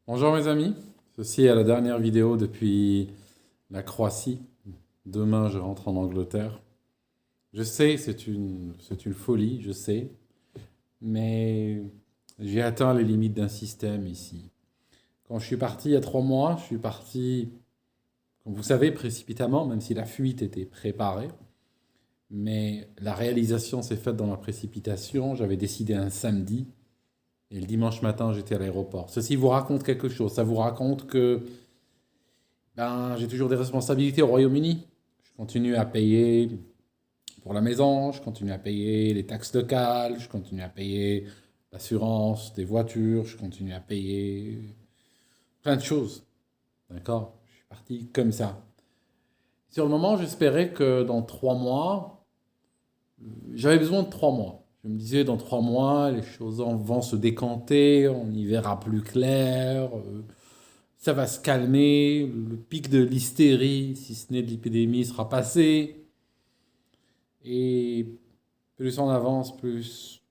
Bonjour mes amis, ceci est la dernière vidéo depuis la Croatie. Demain je rentre en Angleterre. Je sais, c'est une folie, je sais, mais j'ai atteint les limites d'un système ici. Quand je suis parti il y a 3 mois, je suis parti, comme vous savez, précipitamment, même si la fuite était préparée. Mais la réalisation s'est faite dans la précipitation. J'avais décidé un samedi et le dimanche matin j'étais à l'aéroport. Ceci vous raconte quelque chose, ça vous raconte que j'ai toujours des responsabilités au Royaume-Uni. Je continue à payer pour la maison, je continue à payer les taxes locales, je continue à payer l'assurance des voitures, je continue à payer plein de choses. D'accord? Je suis parti comme ça. Sur le moment, j'espérais que dans 3 mois, j'avais besoin de 3 mois. Je me disais, dans 3 mois, les choses vont se décanter, on y verra plus clair, ça va se calmer, le pic de l'hystérie, si ce n'est de l'épidémie, sera passé. Et plus on avance, plus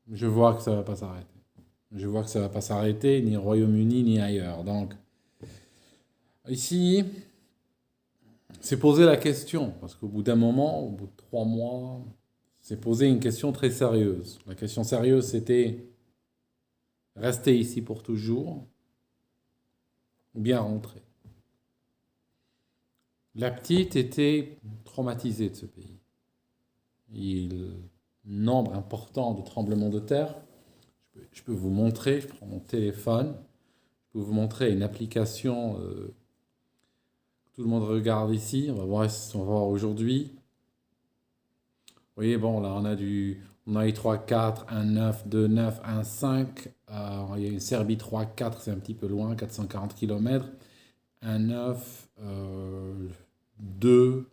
je vois que ça va pas s'arrêter. Je vois que ça va pas s'arrêter, ni au Royaume-Uni, ni ailleurs. Donc, ici, c'est poser la question, parce qu'au bout d'un moment, au bout de 3 mois, c'est poser une question très sérieuse. La question sérieuse, c'était rester ici pour toujours ou bien rentrer. La petite était traumatisée de ce pays. Il nombre important de tremblements de terre. Je peux vous montrer, je prends mon téléphone, je peux vous montrer une application que tout le monde regarde ici. On va voir aujourd'hui. Vous voyez, bon, là, on a eu 3,4, 1,9, 2,9, 1,5. Il y a une Serbie 3,4, c'est un petit peu loin, 440 km. 1,9, 2.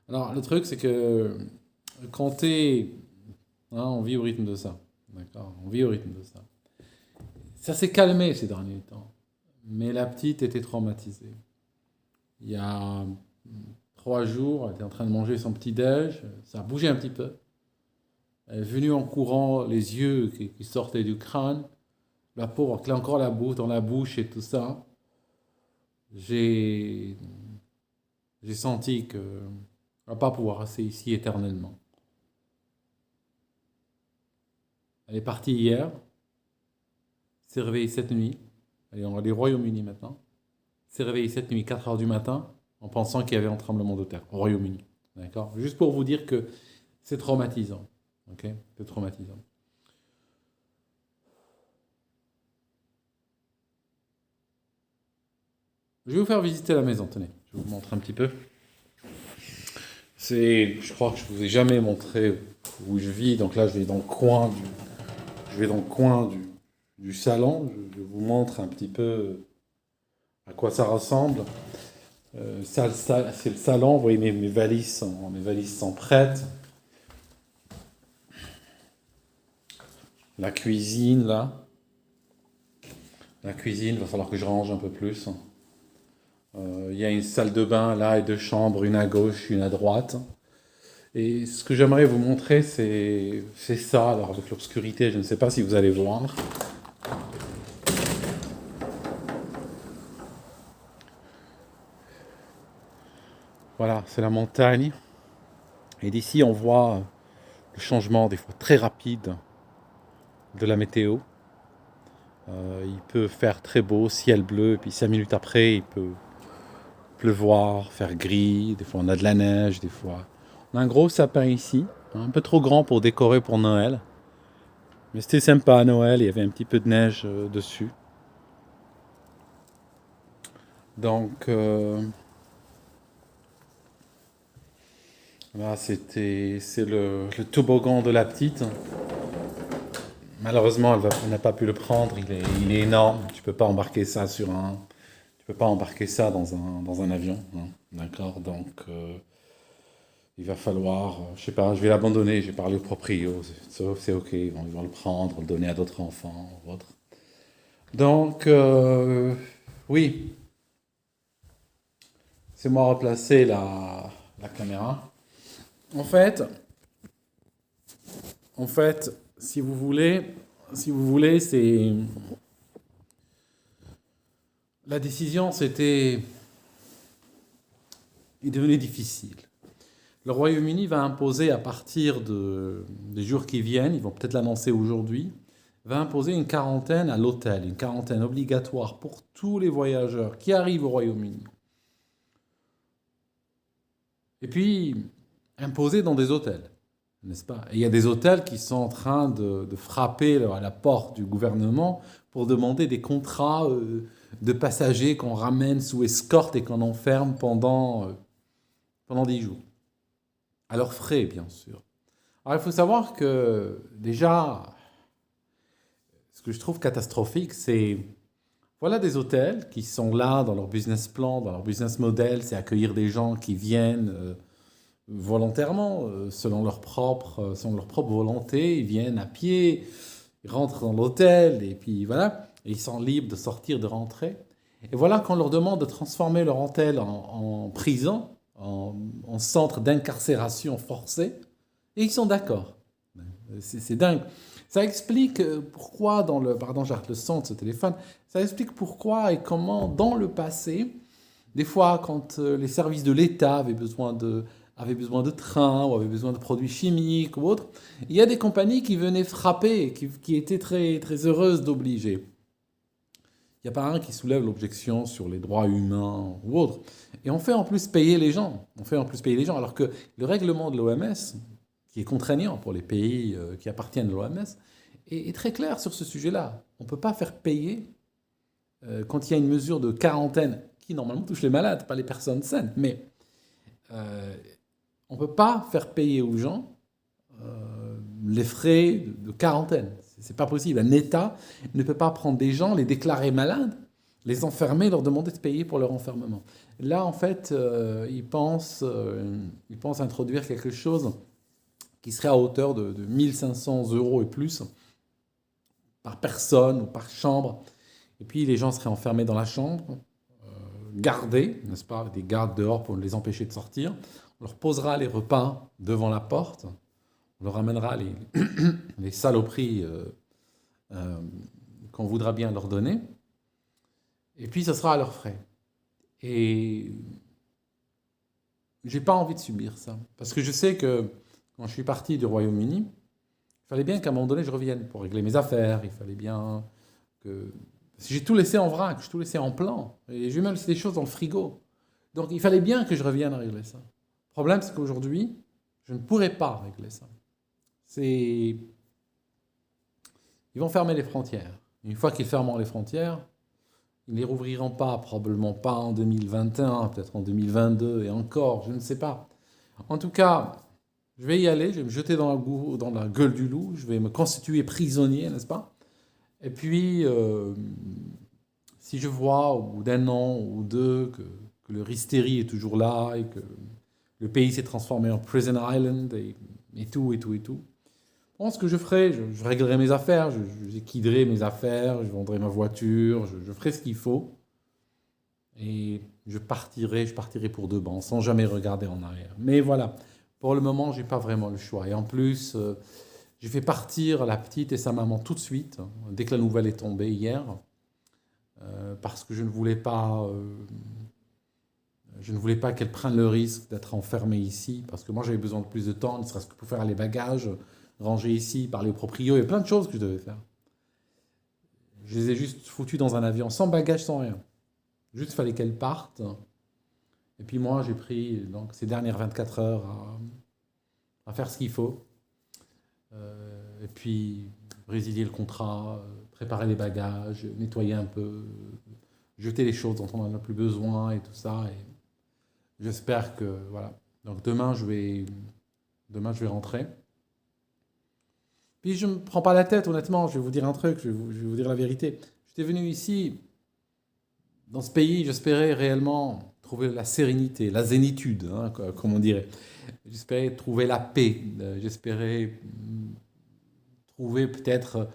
Alors, le truc, c'est que quand t'es. On vit au rythme de ça. D'accord? On vit au rythme de ça. Ça s'est calmé ces derniers temps. Mais la petite était traumatisée. Il y a 3 jours, elle était en train de manger son petit-déj. Ça a bougé un petit peu. Elle est venue en courant, les yeux qui sortaient du crâne. La pauvre, avec encore la bouche dans la bouche et tout ça. J'ai j'ai senti que ne va pas pouvoir rester ici éternellement. Elle est partie hier, s'est réveillée cette nuit. Elle est en Royaume-Uni maintenant. S'est réveillée cette nuit, 4 heures du matin, en pensant qu'il y avait un tremblement de terre au Royaume-Uni. D'accord? Juste pour vous dire que c'est traumatisant. Ok? C'est traumatisant. Je vais vous faire visiter la maison, tenez. Je vous montre un petit peu. Je crois que je vous ai jamais montré où je vis. Donc là, je vais dans le coin du salon. Je vous montre un petit peu à quoi ça ressemble. C'est le salon. Vous voyez, mes valises sont prêtes. La cuisine, là. La cuisine, il va falloir que je range un peu plus. Il y a une salle de bain là et deux chambres, une à gauche, une à droite. Et ce que j'aimerais vous montrer, c'est ça. Alors avec l'obscurité, je ne sais pas si vous allez voir. Voilà, c'est la montagne. Et d'ici, on voit le changement des fois très rapide de la météo. Il peut faire très beau, ciel bleu, et puis 5 minutes après, il peut pleuvoir, faire gris. Des fois, on a de la neige, des fois. On a un gros sapin ici, un peu trop grand pour décorer pour Noël. Mais c'était sympa à Noël, il y avait un petit peu de neige dessus. Donc, là, c'est le toboggan de la petite. Malheureusement, elle n'a pas pu le prendre, il est énorme. Tu peux pas embarquer ça dans un avion, hein. D'accord? Donc, il va falloir, je sais pas, je vais l'abandonner. J'ai parlé au proprio, c'est ok, ils vont le prendre, le donner à d'autres enfants ou autres. Donc, oui, c'est moi replacer la caméra. En fait, en fait, si vous voulez, c'est la décision est devenue difficile. Le Royaume-Uni va imposer à partir des jours qui viennent, ils vont peut-être l'annoncer aujourd'hui, va imposer une quarantaine à l'hôtel, une quarantaine obligatoire pour tous les voyageurs qui arrivent au Royaume-Uni. Et puis, imposer dans des hôtels, n'est-ce pas? Et il y a des hôtels qui sont en train de frapper à la porte du gouvernement pour demander des contrats de passagers qu'on ramène sous escorte et qu'on enferme pendant 10 jours. À leurs frais, bien sûr. Alors, il faut savoir que, déjà, ce que je trouve catastrophique, c'est, voilà des hôtels qui sont là dans leur business plan, dans leur business model, c'est accueillir des gens qui viennent volontairement, selon leur propre volonté, ils viennent à pied, ils rentrent dans l'hôtel, et puis voilà, et ils sont libres de sortir, de rentrer. Et voilà qu'on leur demande de transformer leur hôtel en prison, en centre d'incarcération forcée, et ils sont d'accord. C'est dingue. Ça explique pourquoi pardon, j'arrête le son de ce téléphone, ça explique pourquoi et comment dans le passé, des fois quand les services de l'État avaient besoin de trains ou avaient besoin de produits chimiques ou autres, il y a des compagnies qui venaient frapper, qui étaient très, très heureuses d'obliger. Il n'y a pas un qui soulève l'objection sur les droits humains ou autres. Et on fait en plus payer les gens. Alors que le règlement de l'OMS, qui est contraignant pour les pays qui appartiennent à l'OMS, est très clair sur ce sujet-là. On ne peut pas faire payer, quand il y a une mesure de quarantaine, qui normalement touche les malades, pas les personnes saines, mais on ne peut pas faire payer aux gens les frais de quarantaine. C'est pas possible. Un État ne peut pas prendre des gens, les déclarer malades, les enfermer, leur demander de payer pour leur enfermement. Là, en fait, ils pensent introduire quelque chose qui serait à hauteur de 1500 € et plus par personne ou par chambre. Et puis, les gens seraient enfermés dans la chambre, gardés, n'est-ce pas, avec des gardes dehors pour les empêcher de sortir. On leur posera les repas devant la porte. On leur ramènera les saloperies qu'on voudra bien leur donner. Et puis, ce sera à leurs frais. Et j'ai pas envie de subir ça. Parce que je sais que quand je suis parti du Royaume-Uni, il fallait bien qu'à un moment donné, je revienne pour régler mes affaires. Il fallait bien que... J'ai tout laissé en vrac, j'ai tout laissé en plan. Et j'ai même laissé des choses dans le frigo. Donc, il fallait bien que je revienne à régler ça. Le problème, c'est qu'aujourd'hui, je ne pourrais pas régler ça. Ils vont fermer les frontières. Une fois qu'ils fermeront les frontières, ils ne les rouvriront pas, probablement pas en 2021, peut-être en 2022 et encore, je ne sais pas. En tout cas, je vais y aller, je vais me jeter dans la gueule du loup, je vais me constituer prisonnier, n'est-ce pas? Et puis, si je vois au bout d'un an ou deux que le hystérie est toujours là et que le pays s'est transformé en prison island et tout, je pense que je ferai, je réglerai mes affaires, je liquiderai mes affaires, je vendrai ma voiture, je ferai ce qu'il faut. Et je partirai pour de bon, sans jamais regarder en arrière. Mais voilà, pour le moment, je n'ai pas vraiment le choix. Et en plus, j'ai fait partir la petite et sa maman tout de suite, dès que la nouvelle est tombée hier, parce que je ne voulais pas qu'elle prenne le risque d'être enfermée ici, parce que moi j'avais besoin de plus de temps, ne serait-ce que pour faire les bagages, ranger ici, parler aux proprios, il y a plein de choses que je devais faire. Je les ai juste foutus dans un avion, sans bagages, sans rien. Juste, il fallait qu'elles partent. Et puis moi, j'ai pris donc, ces dernières 24 heures à faire ce qu'il faut. Et puis, résilier le contrat, préparer les bagages, nettoyer un peu, jeter les choses dont on n'en a plus besoin et tout ça. Et j'espère que, voilà. Donc demain, je vais rentrer. Puis je ne me prends pas la tête, honnêtement, je vais vous dire un truc, je vais vous dire la vérité. J'étais venu ici, dans ce pays, j'espérais réellement trouver la sérénité, la zénitude, hein, comme on dirait. J'espérais trouver la paix, j'espérais trouver peut-être,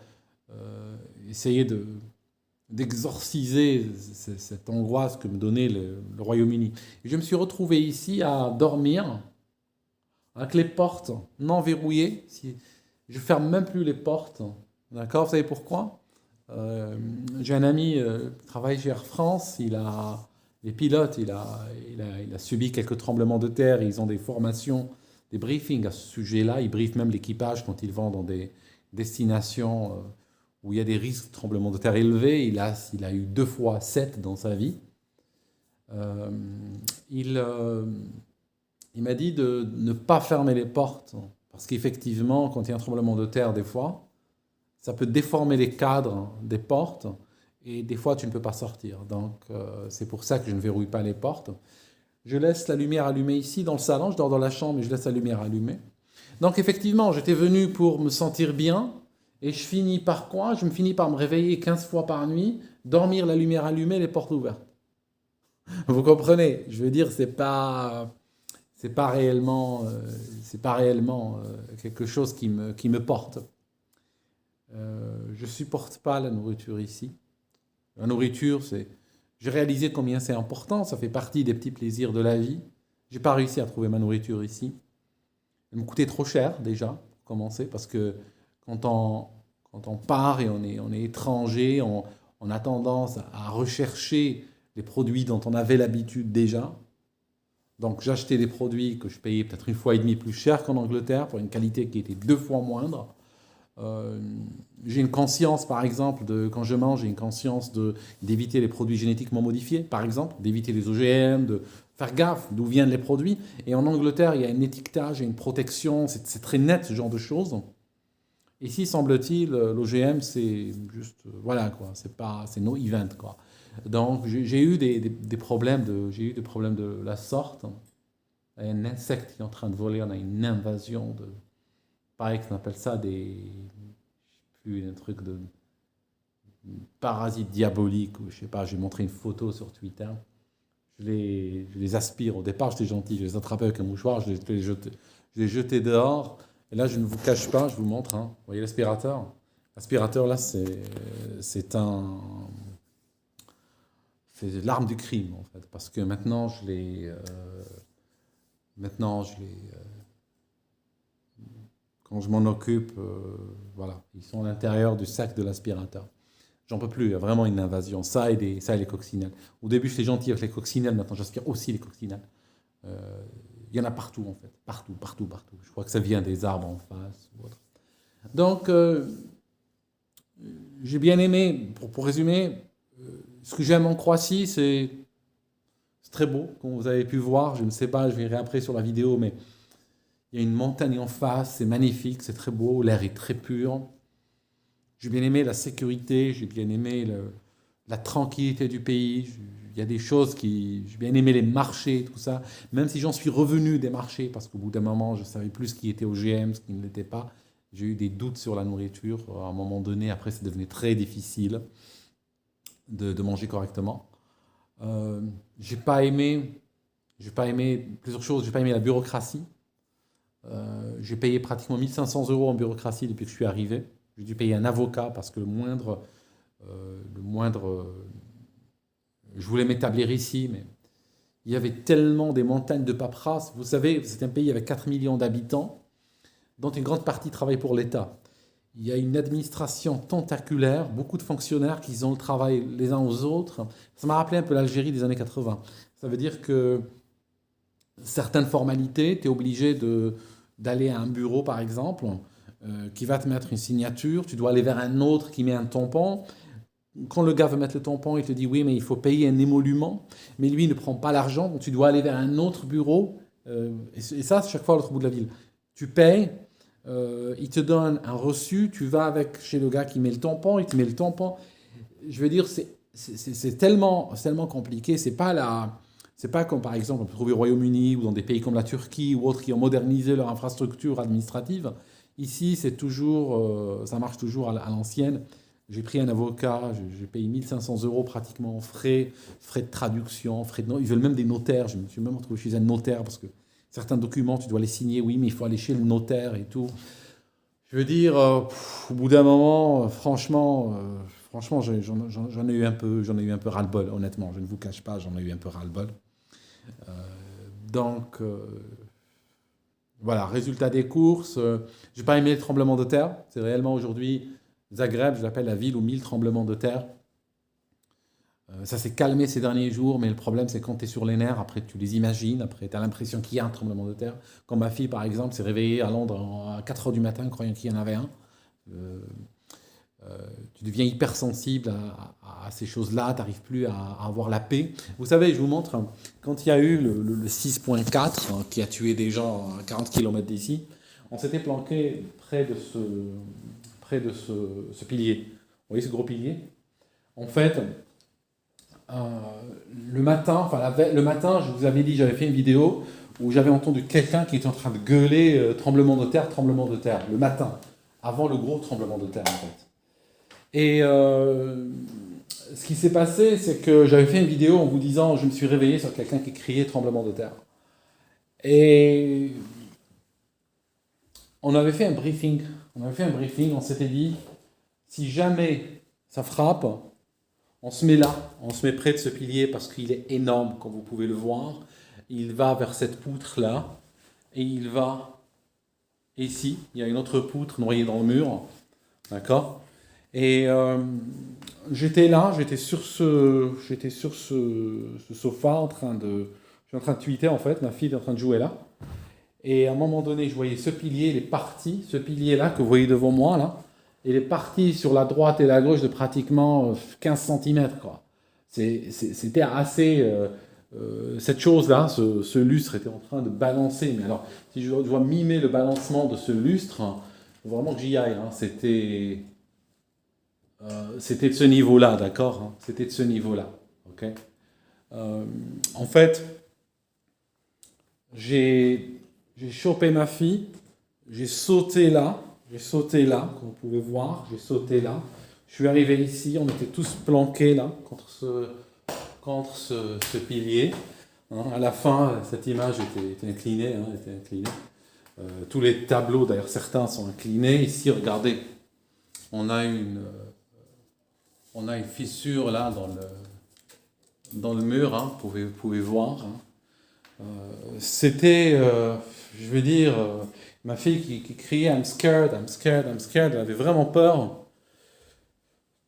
essayer d'exorciser cette angoisse que me donnait le Royaume-Uni. Et je me suis retrouvé ici à dormir avec les portes non verrouillées. Je ferme même plus les portes. D'accord? Vous savez pourquoi? J'ai un ami qui travaille chez Air France, les pilotes, il a subi quelques tremblements de terre, ils ont des formations, des briefings à ce sujet-là, ils briefent même l'équipage quand ils vont dans des destinations où il y a des risques de tremblements de terre élevés. Il a eu 2 fois 7 dans sa vie. Euh, il, euh, il m'a dit de ne pas fermer les portes, parce qu'effectivement, quand il y a un tremblement de terre, des fois, ça peut déformer les cadres des portes, et des fois, tu ne peux pas sortir. Donc, c'est pour ça que je ne verrouille pas les portes. Je laisse la lumière allumée ici, dans le salon, je dors dans la chambre, mais je laisse la lumière allumée. Donc, effectivement, j'étais venu pour me sentir bien, et je finis par quoi? Je me finis par me réveiller 15 fois par nuit, dormir la lumière allumée, les portes ouvertes. Vous comprenez? Je veux dire, c'est pas réellement quelque chose qui me porte. Je supporte pas la nourriture ici. La nourriture, j'ai réalisé combien c'est important. Ça fait partie des petits plaisirs de la vie. J'ai pas réussi à trouver ma nourriture ici. Elle me coûtait trop cher déjà, pour commencer, parce que quand on, quand on part et on est étranger, on a tendance à rechercher les produits dont on avait l'habitude déjà. Donc j'achetais des produits que je payais peut-être 1 fois et demie plus cher qu'en Angleterre pour une qualité qui était 2 fois moindre. Euh, j'ai une conscience, par exemple, quand je mange, j'ai une conscience d'éviter les produits génétiquement modifiés, par exemple, d'éviter les OGM, de faire gaffe d'où viennent les produits. Et en Angleterre, il y a un étiquetage et une protection, c'est très net ce genre de choses. Ici, semble-t-il, l'OGM, c'est juste, voilà quoi, c'est no event quoi. Donc j'ai eu des problèmes j'ai eu des problèmes de la sorte. Il y a un insecte qui est en train de voler, on a une invasion de, pareil qu'on appelle ça je sais plus, un truc de parasites diaboliques, ou je sais pas, j'ai montré une photo sur Twitter. Je les aspire. Au départ, j'étais gentil, je les attrapais avec un mouchoir, je les jetais dehors. Et là, je ne vous cache pas, je vous montre, hein. Vous voyez l'aspirateur? L'aspirateur, là, c'est c'est l'arme du crime, en fait. Parce que quand je m'en occupe, voilà, ils sont à l'intérieur du sac de l'aspirateur. J'en peux plus, il y a vraiment une invasion. Ça et les coccinelles. Au début, j'étais gentil avec les coccinelles, maintenant j'aspire aussi les coccinelles. Euh, Il y en a partout, en fait. Partout, partout, partout. Je crois que ça vient des arbres en face ou autre. Donc, j'ai bien aimé, pour résumer, ce que j'aime en Croatie, c'est très beau, comme vous avez pu voir. Je ne sais pas, je verrai après sur la vidéo, mais il y a une montagne en face, c'est magnifique, c'est très beau, l'air est très pur. J'ai bien aimé la sécurité, j'ai bien aimé la tranquillité du pays. Il y a des choses j'ai bien aimé les marchés, tout ça. Même si j'en suis revenu des marchés, parce qu'au bout d'un moment, je savais plus ce qui était OGM, ce qui ne l'était pas. J'ai eu des doutes sur la nourriture. À un moment donné, après, c'est devenu très difficile de manger correctement. Euh, j'ai pas aimé, j'ai pas aimé plusieurs choses. J'ai pas aimé la bureaucratie. J'ai payé pratiquement 1 500 € en bureaucratie depuis que je suis arrivé. J'ai dû payer un avocat parce que je voulais m'établir ici, mais il y avait tellement des montagnes de paperasse. Vous savez, c'est un pays avec 4 millions d'habitants, dont une grande partie travaille pour l'État. Il y a une administration tentaculaire, beaucoup de fonctionnaires qui ont le travail les uns aux autres. Ça m'a rappelé un peu l'Algérie des années 80. Ça veut dire que certaines formalités, tu es obligé d'aller à un bureau, par exemple, qui va te mettre une signature. Tu dois aller vers un autre qui met un tampon. Quand le gars veut mettre le tampon, il te dit oui, mais il faut payer un émolument. Mais lui, il ne prend pas l'argent. Donc tu dois aller vers un autre bureau. Et ça, c'est chaque fois à l'autre bout de la ville. Tu payes, il te donne un reçu. Tu vas chez le gars qui met le tampon, il te met le tampon. Je veux dire, c'est tellement compliqué. C'est pas comme par exemple on peut trouver au Royaume-Uni ou dans des pays comme la Turquie ou autres qui ont modernisé leur infrastructure administrative. Ici, ça marche toujours à l'ancienne. J'ai pris un avocat, j'ai payé 1 500 € pratiquement en frais de traduction, ils veulent même des notaires. Je me suis même retrouvé chez un notaire parce que certains documents, tu dois les signer, oui, mais il faut aller chez le notaire et tout. Je veux dire, au bout d'un moment, franchement, j'en ai eu un peu ras-le-bol, honnêtement. Je ne vous cache pas, j'en ai eu un peu ras-le-bol. Euh, donc, voilà, résultat des courses. J'ai pas aimé le tremblement de terre. C'est réellement aujourd'hui Zagreb, je l'appelle la ville aux 1000 tremblements de terre. Ça s'est calmé ces derniers jours, mais le problème, c'est quand tu es sur les nerfs, après tu les imagines, après tu as l'impression qu'il y a un tremblement de terre. Quand ma fille, par exemple, s'est réveillée à Londres à 4 heures du matin, croyant qu'il y en avait un. Euh, Tu deviens hypersensible à ces choses-là, tu n'arrives plus à avoir la paix. Vous savez, je vous montre, quand il y a eu le 6.4 qui a tué des gens à 40 km d'ici, on s'était planqué près de ce pilier. Vous voyez ce gros pilier? En fait, le matin, je vous avais dit, j'avais fait une vidéo où j'avais entendu quelqu'un qui était en train de gueuler tremblement de terre, le matin, avant le gros tremblement de terre en fait. Et ce qui s'est passé, c'est que j'avais fait une vidéo en vous disant, je me suis réveillé sur quelqu'un qui criait tremblement de terre. Et on avait fait un briefing, on s'était dit, si jamais ça frappe, on se met là, on se met près de ce pilier parce qu'il est énorme, comme vous pouvez le voir. Il va vers cette poutre-là, et il va ici, il y a une autre poutre noyée dans le mur, d'accord? Et j'étais là, j'étais sur ce sofa je suis en train de tweeter en fait, ma fille est en train de jouer là. Et à un moment donné, je voyais ce pilier, il est parti, ce pilier-là que vous voyez devant moi là, il est parti sur la droite et la gauche de pratiquement 15 cm quoi. C'était assez... cette chose-là, ce lustre était en train de balancer. Mais alors, si je dois mimer le balancement de ce lustre, il faut vraiment que j'y aille. Hein. C'était de ce niveau-là, d'accord, hein. C'était de ce niveau-là. Ok. En fait, j'ai chopé ma fille, j'ai sauté là, comme vous pouvez voir, j'ai sauté là. Je suis arrivé ici, on était tous planqués là, contre ce pilier. Hein. À la fin, cette image était inclinée. Hein, était inclinée. Tous les tableaux, d'ailleurs certains sont inclinés. Ici, regardez, on a une fissure là dans le mur, hein, vous pouvez voir. Hein. C'était, je veux dire, ma fille qui criait I'm scared, I'm scared, I'm scared, elle avait vraiment peur.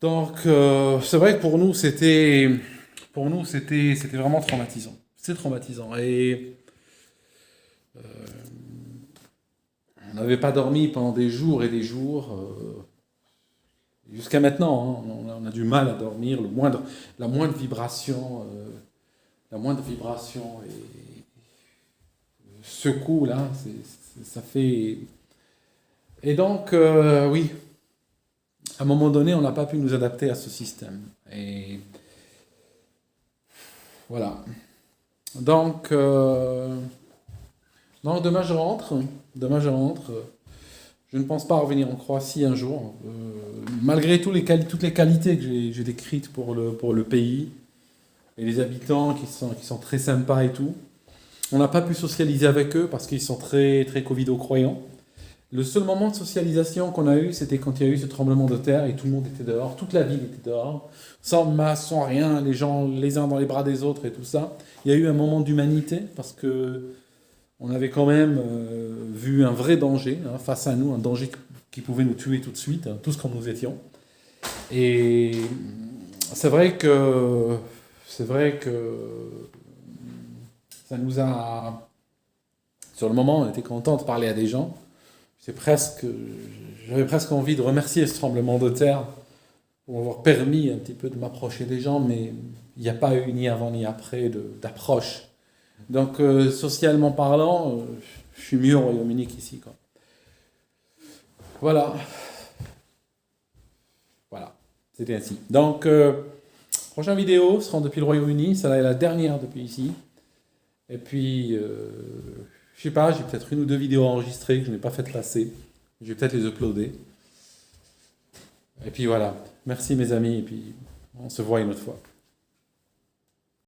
Donc, c'est vrai que pour nous, c'était vraiment traumatisant. C'est traumatisant. Et on n'avait pas dormi pendant des jours et des jours. Jusqu'à maintenant, hein, on a du mal à dormir. La moindre vibration et secoue là, ça fait. Et donc, oui, à un moment donné, on n'a pas pu nous adapter à ce système. Et voilà. Donc, demain je rentre. Je ne pense pas revenir en Croatie un jour, malgré toutes les qualités que j'ai décrites pour le pays et les habitants qui sont très sympas et tout. On n'a pas pu socialiser avec eux parce qu'ils sont très, très Covido-croyants. Le seul moment de socialisation qu'on a eu, c'était quand il y a eu ce tremblement de terre et tout le monde était dehors, toute la ville était dehors, sans masque, sans rien, les gens les uns dans les bras des autres et tout ça. Il y a eu un moment d'humanité parce que on avait quand même vu un vrai danger hein, face à nous, un danger qui pouvait nous tuer tout de suite, hein, tous comme nous étions. Et c'est vrai que ça nous a... Sur le moment, on était content de parler à des gens. J'avais presque envie de remercier ce tremblement de terre pour m'avoir permis un petit peu de m'approcher des gens, mais il n'y a pas eu ni avant ni après d'approche. Donc, socialement parlant, je suis mieux au Royaume-Uni qu'ici, quoi. Voilà, c'était ainsi. Donc, prochaine vidéo sera depuis le Royaume-Uni, celle-là est la dernière depuis ici. Et puis, je sais pas, j'ai peut-être une ou deux vidéos enregistrées que je n'ai pas faites passer. Je vais peut-être les uploader. Et puis voilà, merci mes amis, et puis on se voit une autre fois.